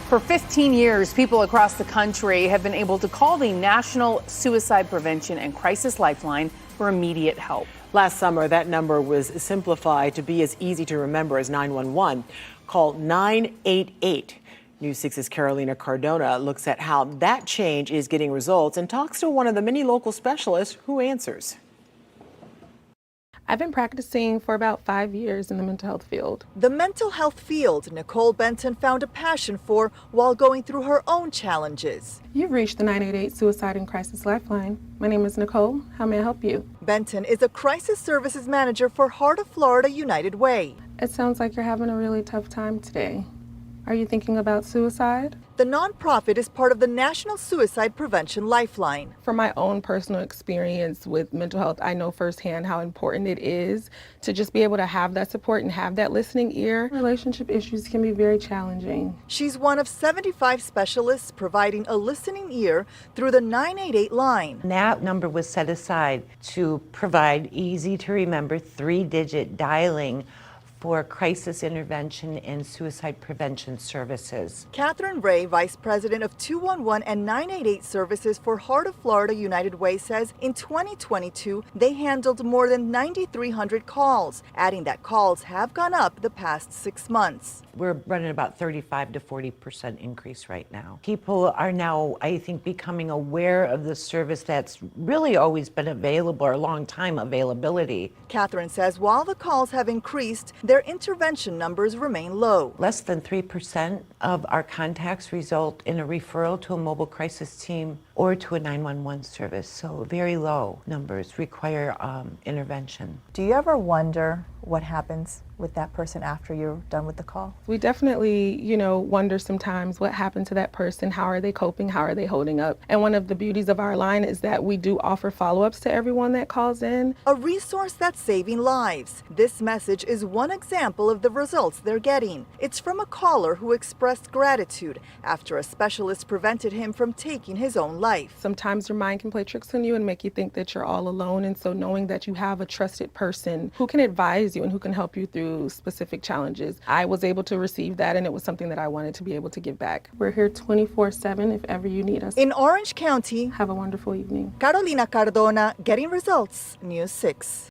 For 15 years, people across the country have been able to call the National Suicide Prevention and Crisis Lifeline for immediate help. Last summer, that number was simplified to be as easy to remember as 911. Call 988. News 6's Carolina Cardona looks at how that change is getting results and talks to one of the many local specialists who answers. I've been practicing for about 5 years in the mental health field. The mental health field Nicole Benton found a passion for while going through her own challenges. You've reached the 988 Suicide and Crisis Lifeline. My name is Nicole. How may I help you? Benton is a crisis services manager for Heart of Florida United Way. It sounds like you're having a really tough time today. Are you thinking about suicide? The nonprofit is part of the National Suicide Prevention Lifeline. From my own personal experience with mental health, I know firsthand how important it is to just be able to have that support and have that listening ear. Relationship issues can be very challenging. She's one of 75 specialists providing a listening ear through the 988 line. That number was set aside to provide easy to remember 3-digit dialing for crisis intervention and suicide prevention services. Catherine Ray, Vice President of 211 and 988 Services for Heart of Florida United Way, says in 2022, they handled more than 9,300 calls, adding that calls have gone up the past 6 months. We're running about 35 to 40% increase right now. People are now, I think, becoming aware of the service that's really always been available, or a long time availability. Catherine says while the calls have increased, their intervention numbers remain low. Less than 3% of our contacts result in a referral to a mobile crisis team or to a 911 service. So very low numbers require intervention. Do you ever wonder what happens with that person after you're done with the call? We definitely, wonder sometimes what happened to that person. How are they coping? How are they holding up? And one of the beauties of our line is that we do offer follow-ups to everyone that calls in. A resource that's saving lives. This message is one example of the results they're getting. It's from a caller who expressed gratitude after a specialist prevented him from taking his own life. Sometimes your mind can play tricks on you and make you think that you're all alone. And so knowing that you have a trusted person who can advise you and who can help you through specific challenges. I was able to receive that, and it was something that I wanted to be able to give back. We're here 24/7 if ever you need us. In Orange County, have a wonderful evening. Carolina Cardona, Getting Results, News 6.